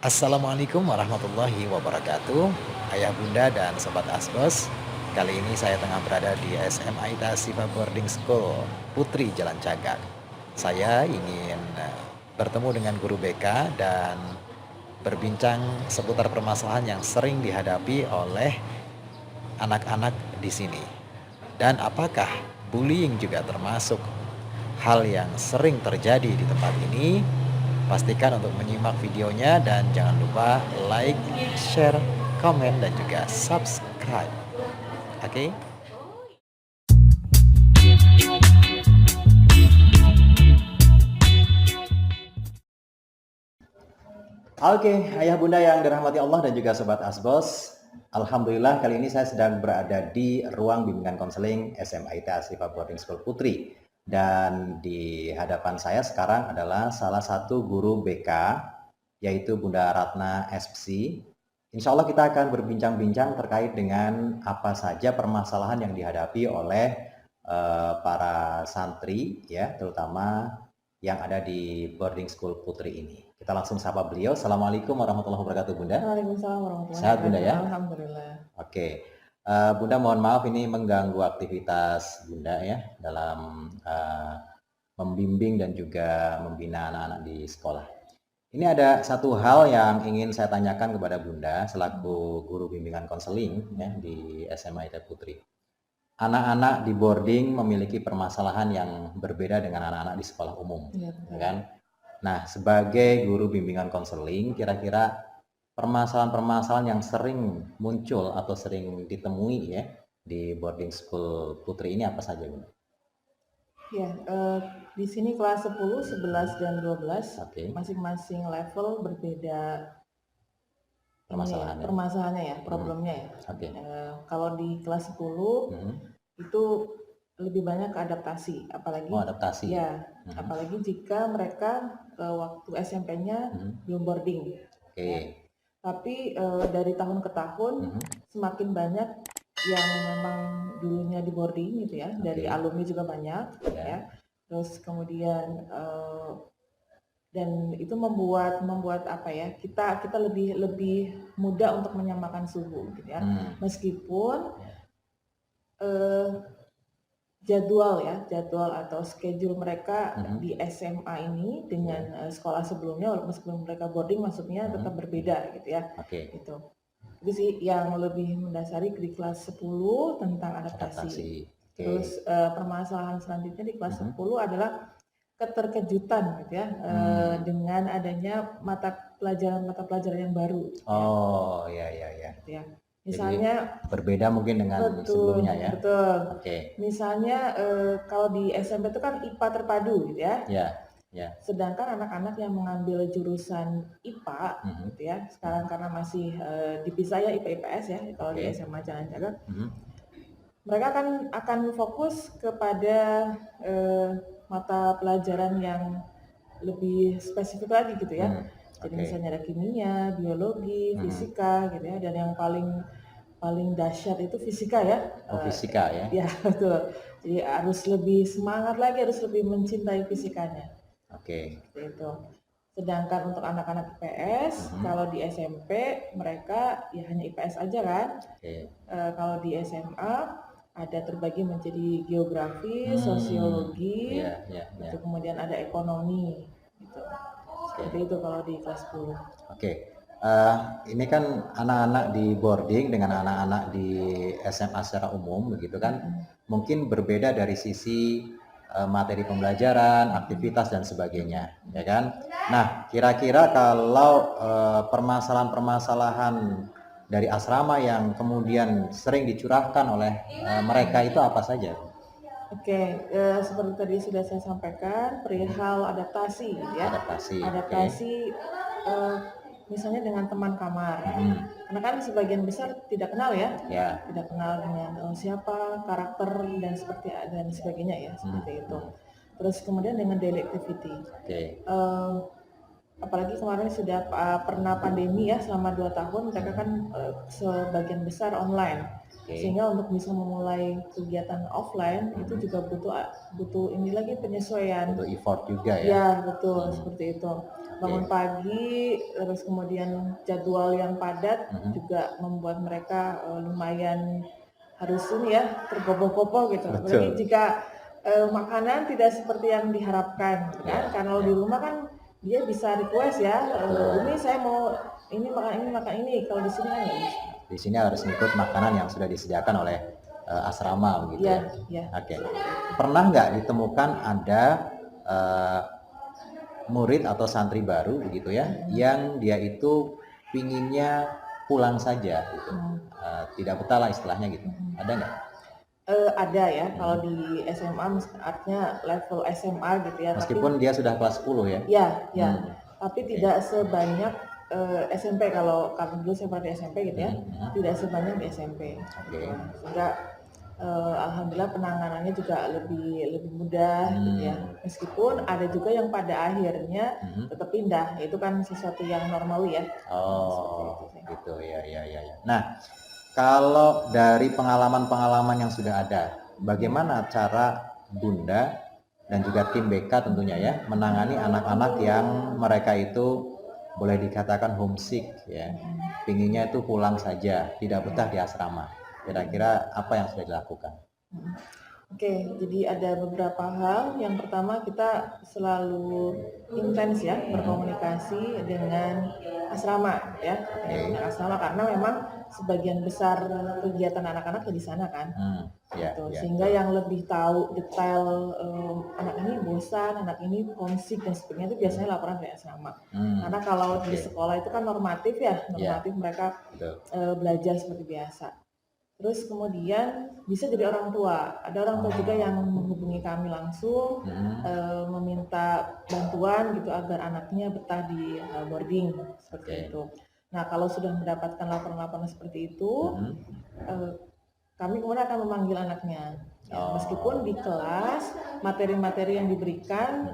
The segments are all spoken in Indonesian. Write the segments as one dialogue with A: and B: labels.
A: Assalamualaikum warahmatullahi wabarakatuh. Ayah bunda dan sobat asbos, kali ini saya tengah berada di SMA Ita Siva Boarding School Putri Jalan Cagak. Saya ingin bertemu dengan guru BK dan berbincang seputar permasalahan yang sering dihadapi oleh anak-anak di sini. Dan apakah bullying juga termasuk hal yang sering terjadi di tempat ini? Pastikan untuk menyimak videonya dan jangan lupa like, share, komen, dan juga subscribe. Oke? Oke, ayah bunda yang dirahmati Allah dan juga sobat asbos. Alhamdulillah kali ini saya sedang berada di ruang bimbingan konseling SMA ITA Asyifa Boarding School Putri. Dan di hadapan saya sekarang adalah salah satu guru BK, yaitu Bunda Ratna SPC. Insya Allah kita akan berbincang-bincang terkait dengan apa saja permasalahan yang dihadapi oleh para santri, ya, terutama yang ada di boarding school Putri ini. Kita langsung sapa beliau. Assalamualaikum warahmatullahi wabarakatuh, Bunda.
B: Waalaikumsalam warahmatullahi
A: Sehat, Bunda, ya?
B: wabarakatuh. Alhamdulillah.
A: Oke. Bunda mohon maaf ini mengganggu aktivitas Bunda ya dalam membimbing dan juga membina anak-anak di sekolah. Ini ada satu hal yang ingin saya tanyakan kepada Bunda selaku guru bimbingan konseling ya di SMA ITA Putri. Anak-anak di boarding memiliki permasalahan yang berbeda dengan anak-anak di sekolah umum,
B: ya
A: kan? Nah, sebagai guru bimbingan konseling, kira-kira permasalahan-permasalahan yang sering muncul atau sering ditemui ya di boarding school Putri ini apa saja, Bunda?
B: Ya, di sini kelas 10, 11, dan 12
A: Oke.
B: masing-masing level berbeda
A: Permasalahannya.
B: permasalahannya ya, problemnya ya.
A: Oke.
B: Kalau di kelas 10 itu lebih banyak ke adaptasi, apalagi
A: adaptasi.
B: Ya, apalagi jika mereka waktu SMP-nya belum boarding.
A: Oke.
B: Ya. Tapi dari tahun ke tahun semakin banyak yang memang dulunya di boarding gitu ya, dari alumni juga banyak ya. Terus kemudian dan itu membuat apa ya, kita lebih mudah untuk menyamakan suhu gitu ya. Meskipun jadwal atau schedule mereka di SMA ini dengan sekolah sebelumnya, meskipun mereka boarding maksudnya tetap berbeda gitu ya. Itu sih yang lebih mendasari di kelas 10 tentang adaptasi. Terus permasalahan selanjutnya di kelas 10 adalah keterkejutan gitu ya, dengan adanya mata pelajaran yang baru.
A: Oh ya.
B: Gitu ya. Misalnya
A: jadi, berbeda mungkin dengan sebelumnya ya.
B: Betul. Misalnya kalau di SMP itu kan IPA terpadu gitu ya. Sedangkan anak-anak yang mengambil jurusan IPA gitu ya, sekarang karena masih dipisah ya IPA IPS ya kalau di SMA Jalan Cagak. Mereka akan fokus kepada mata pelajaran yang lebih spesifik lagi gitu ya. Jadi misalnya ada kimia, biologi, fisika gitu ya, dan yang paling dahsyat itu fisika ya.
A: Fisika ya.
B: Ya, betul. Jadi harus lebih semangat lagi, harus lebih mencintai fisikanya. Itu. Sedangkan untuk anak-anak IPS, kalau di SMP mereka ya hanya IPS aja kan. Kalau di SMA ada terbagi menjadi geografi, sosiologi, itu kemudian ada ekonomi gitu. Seperti itu kalau di kelas 10.
A: Ini kan anak-anak di boarding dengan anak-anak di SMA secara umum begitu kan, mungkin berbeda dari sisi materi pembelajaran, aktivitas dan sebagainya, ya kan? Nah, kira-kira kalau permasalahan-permasalahan dari asrama yang kemudian sering dicurahkan oleh mereka itu apa saja?
B: Seperti tadi sudah saya sampaikan perihal adaptasi ya. Adaptasi misalnya dengan teman kamar. Karena kan sebagian besar tidak kenal ya. Tidak kenal dengan siapa, karakter dan sebagainya ya, seperti itu. Terus kemudian dengan daily activity. Apalagi kemarin sudah pernah pandemi ya, selama 2 tahun mereka kan sebagian besar online. Sehingga untuk bisa memulai kegiatan offline itu juga butuh ini lagi penyesuaian.
A: Butuh effort juga ya.
B: Ya, betul, seperti itu. bangun pagi, terus kemudian jadwal yang padat juga membuat mereka lumayan harus ini ya tergopoh-gopoh gitu. Berarti jika makanan tidak seperti yang diharapkan, kan? Karena di rumah kan dia bisa request ya, Umi saya mau ini makan ini. Kalau di sini kan nggak bisa.
A: Di sini harus ngikut makanan yang sudah disediakan oleh asrama begitu ya. Oke. Pernah nggak ditemukan ada murid atau santri baru begitu ya, yang dia itu pinginnya pulang saja gitu, tidak betah lah istilahnya gitu, ada nggak?
B: Ada ya, kalau di SMA artinya level SMA gitu ya.
A: Meskipun dia sudah kelas 10 ya?
B: Ya, tapi tidak sebanyak SMP. Kalau kami dulu saya pernah di SMP gitu ya, tidak sebanyak di SMP. Sehingga alhamdulillah penanganannya juga lebih mudah gitu ya. Meskipun ada juga yang pada akhirnya tetap pindah, itu kan sesuatu yang normal ya.
A: Oh, gitu ya. Nah, kalau dari pengalaman-pengalaman yang sudah ada, bagaimana cara Bunda dan juga tim BK tentunya ya menangani anak-anak yang mereka itu boleh dikatakan homesick ya, pinginnya itu pulang saja, tidak betah di asrama. Kira-kira apa yang sudah dilakukan?
B: Oke, jadi ada beberapa hal. Yang pertama, kita selalu intens ya berkomunikasi dengan asrama ya, dengan asrama, karena memang sebagian besar kegiatan anak-anak di sana kan. Sehingga yang lebih tahu detail anak ini bosan, anak ini homesick dan sebagainya itu biasanya laporan dari asrama. Karena kalau di sekolah itu kan normatif ya, mereka belajar seperti biasa. Terus kemudian bisa jadi orang tua. Ada orang tua juga yang menghubungi kami langsung, meminta bantuan gitu agar anaknya betah di boarding seperti itu. Nah, kalau sudah mendapatkan laporan-laporan seperti itu, kami kemudian akan memanggil anaknya. Meskipun di kelas materi-materi yang diberikan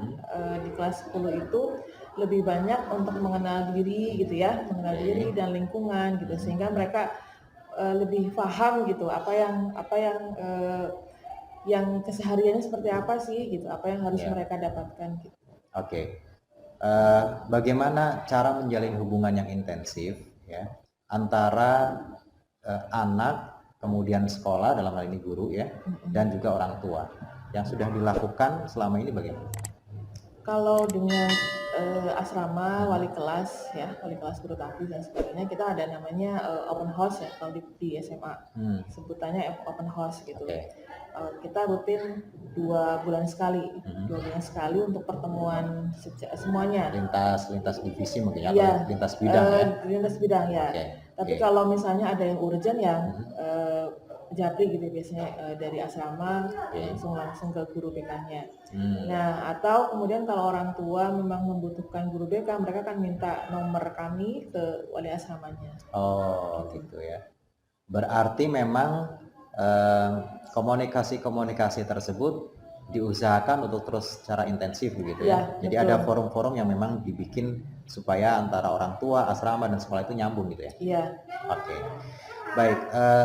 B: di kelas 10 itu lebih banyak untuk mengenal diri gitu ya, mengenal diri dan lingkungan gitu, sehingga mereka lebih paham gitu apa yang kesehariannya seperti apa sih gitu, apa yang harus mereka dapatkan gitu.
A: Bagaimana cara menjalin hubungan yang intensif ya antara anak kemudian sekolah dalam hal ini guru ya dan juga orang tua yang sudah dilakukan selama ini bagaimana?
B: Kalau dengan asrama, wali kelas guru taktis dan sebagainya, kita ada namanya open house ya kalau di SMA, sebutannya open house gitu. Kita rutin 2 bulan sekali, 2 bulan sekali untuk pertemuan semuanya.
A: Lintas divisi mungkin atau lintas bidang ya?
B: Lintas bidang ya. Tapi kalau misalnya ada yang urgent yang japri gitu biasanya dari asrama langsung ke guru BK-nya. Nah, atau kemudian kalau orang tua memang membutuhkan guru BK, mereka akan minta nomor kami ke wali asramanya.
A: Oh, gitu ya. Berarti memang komunikasi tersebut diusahakan untuk terus secara intensif begitu ya. Jadi betul. Ada forum-forum yang memang dibikin supaya antara orang tua, asrama dan sekolah itu nyambung gitu ya.
B: Iya.
A: Oke. Baik,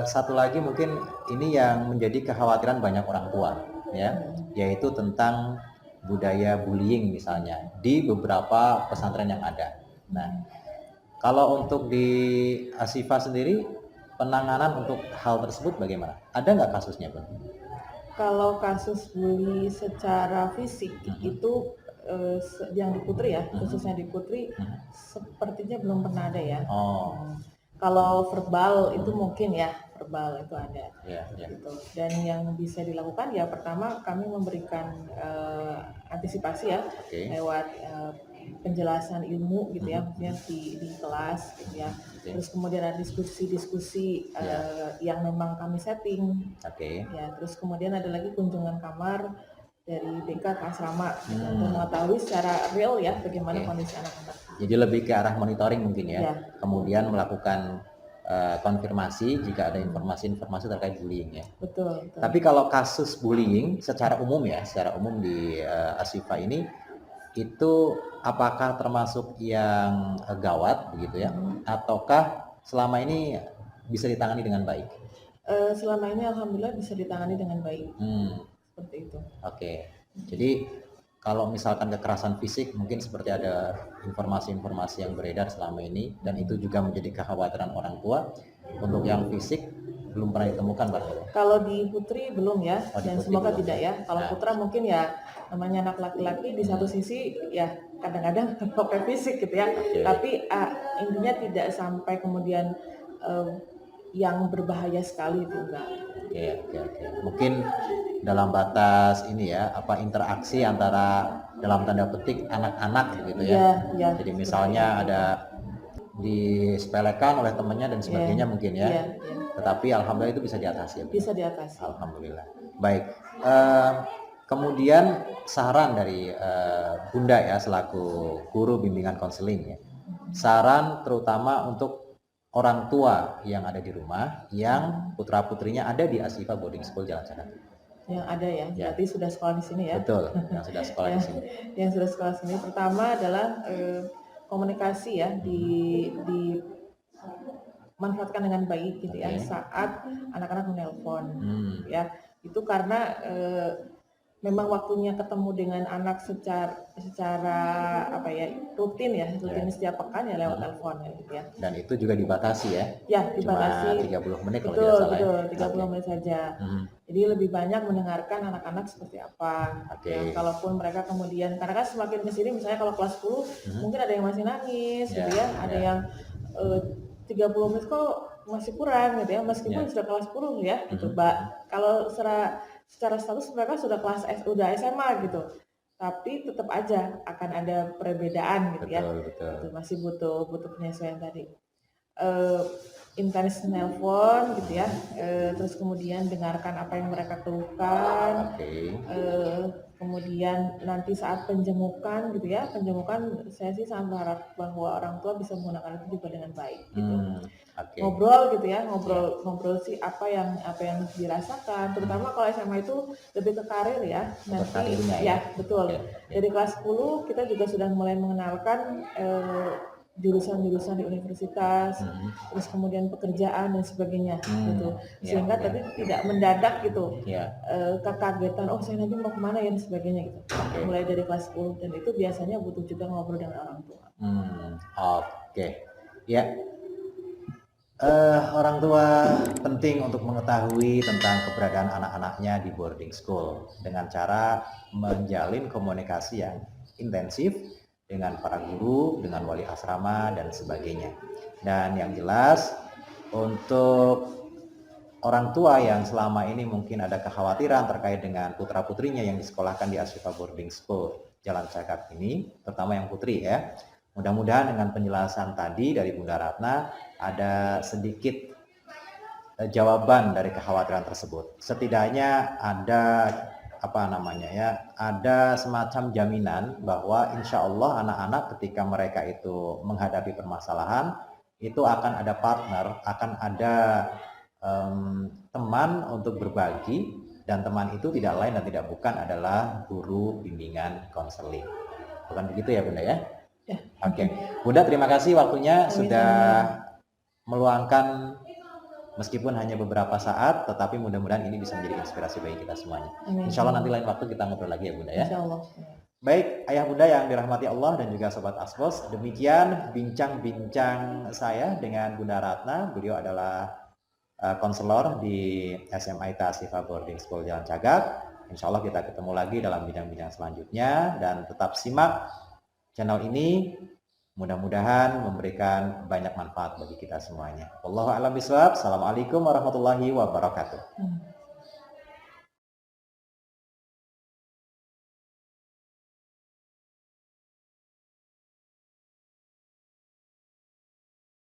A: satu lagi mungkin ini yang menjadi kekhawatiran banyak orang tua ya, yaitu tentang budaya bullying misalnya di beberapa pesantren yang ada. Nah, kalau untuk di Asifa sendiri penanganan untuk hal tersebut bagaimana? Ada nggak kasusnya, Bang?
B: Kalau kasus bully secara fisik itu yang di Putri ya, khususnya di Putri sepertinya belum pernah ada ya. Kalau verbal itu mungkin ya, verbal itu ada. Gitu. Dan yang bisa dilakukan ya pertama kami memberikan antisipasi ya lewat penjelasan ilmu gitu ya, maksudnya di kelas gitu ya. Terus kemudian ada diskusi-diskusi yang memang kami setting. Ya, terus kemudian ada lagi kunjungan kamar dari BK ke asrama untuk mengetahui secara real ya bagaimana kondisi anak-anak.
A: Jadi lebih ke arah monitoring mungkin ya. Kemudian melakukan konfirmasi jika ada informasi-informasi terkait bullying ya.
B: Betul.
A: Tapi kalau kasus bullying secara umum di Asifa ini itu apakah termasuk yang gawat begitu ya, ataukah selama ini bisa ditangani dengan baik?
B: Selama ini alhamdulillah bisa ditangani dengan baik. Seperti itu.
A: Jadi kalau misalkan kekerasan fisik, mungkin seperti ada informasi-informasi yang beredar selama ini, dan itu juga menjadi kekhawatiran orang tua. Untuk yang fisik belum pernah ditemukan, Pak.
B: Kalau di Putri belum ya, dan semoga
A: belum,
B: tidak ya. Kalau Putra mungkin ya namanya anak laki-laki di satu sisi ya kadang-kadang pakai fisik gitu ya. Tapi intinya tidak sampai kemudian yang berbahaya sekali itu enggak.
A: Oke. Mungkin dalam batas ini ya, apa interaksi antara dalam tanda petik anak-anak gitu ya. Jadi misalnya ada disepelekan oleh temannya dan sebagainya mungkin ya. Tetapi alhamdulillah itu bisa diatasi.
B: Bisa diatasi.
A: Alhamdulillah. Baik. Kemudian saran dari Bunda ya selaku guru bimbingan konseling ya. Saran terutama untuk orang tua yang ada di rumah yang putra-putrinya ada di Ashifa Boarding School Jalan Cagak.
B: Yang ada ya, berarti sudah sekolah di sini ya.
A: Betul, yang sudah sekolah di sini.
B: Yang sudah sekolah di sini pertama adalah komunikasi ya, dimanfaatkan dengan baik gitu ya saat anak-anak menelpon ya. Itu karena memang waktunya ketemu dengan anak secara apa ya rutin setiap pekan ya lewat telepon ya gitu ya.
A: Dan itu juga dibatasi ya? Ya
B: dibatasi.
A: Cuma 30 menit kalau
B: tidak salah. Betul, 30 menit saja. Jadi lebih banyak mendengarkan anak-anak seperti apa. Ya, kalaupun mereka kemudian karena kan semakin kesini misalnya kalau kelas 10 mungkin ada yang masih nangis gitu ya, ada yang 30 menit kok masih kurang gitu ya meskipun sudah kelas 10 ya gitu Mbak. Kalau secara status mereka sudah udah SMA gitu, tapi tetap aja akan ada perbedaan gitu. Betul. Gitu, masih butuh penyesuaian tadi. Intens nelpon gitu ya, terus kemudian dengarkan apa yang mereka keluhkan. Kemudian nanti saat penjemukan gitu ya, saya sih sangat berharap bahwa orang tua bisa menggunakan itu juga dengan baik gitu. Ngobrol gitu ya, ngobrol sih apa yang dirasakan, terutama kalau SMA itu lebih ke karir ya. Nanti ya betul. Dari kelas 10 kita juga sudah mulai mengenalkan jurusan-jurusan di universitas, terus kemudian pekerjaan dan sebagainya gitu. Sehingga tadi tidak mendadak gitu kekagetan, oh saya nanti mau kemana ya dan sebagainya gitu. Mulai dari kelas 10 dan itu biasanya butuh juga ngobrol dengan orang tua.
A: Ya. Orang tua penting untuk mengetahui tentang keberadaan anak-anaknya di boarding school dengan cara menjalin komunikasi yang intensif dengan para guru, dengan wali asrama dan sebagainya. Dan yang jelas untuk orang tua yang selama ini mungkin ada kekhawatiran terkait dengan putra-putrinya yang disekolahkan di Ashifa Boarding School Jalan Cagak ini, terutama yang putri ya. Mudah-mudahan dengan penjelasan tadi dari Bunda Ratna ada sedikit jawaban dari kekhawatiran tersebut. Setidaknya ada ada semacam jaminan bahwa insya Allah anak-anak ketika mereka itu menghadapi permasalahan itu akan ada partner, akan ada teman untuk berbagi, dan teman itu tidak lain dan tidak bukan adalah guru bimbingan konseling. Bukan begitu ya Bunda ya? Oke. Bunda terima kasih waktunya sudah meluangkan meskipun hanya beberapa saat, tetapi mudah-mudahan ini bisa menjadi inspirasi bagi kita semuanya. Insya Allah nanti lain waktu kita ngobrol lagi ya Bunda ya.
B: Insya Allah.
A: Baik, ayah bunda yang dirahmati Allah dan juga sobat Asbos, demikian bincang-bincang saya dengan Bunda Ratna. Beliau adalah konselor di SMA Ashifa Boarding School Jalan Cagak. Insya Allah kita ketemu lagi dalam bincang-bincang selanjutnya dan tetap simak channel ini. Mudah-mudahan memberikan banyak manfaat bagi kita semuanya. Wallahu a'lam bishawab. Assalamualaikum warahmatullahi wabarakatuh.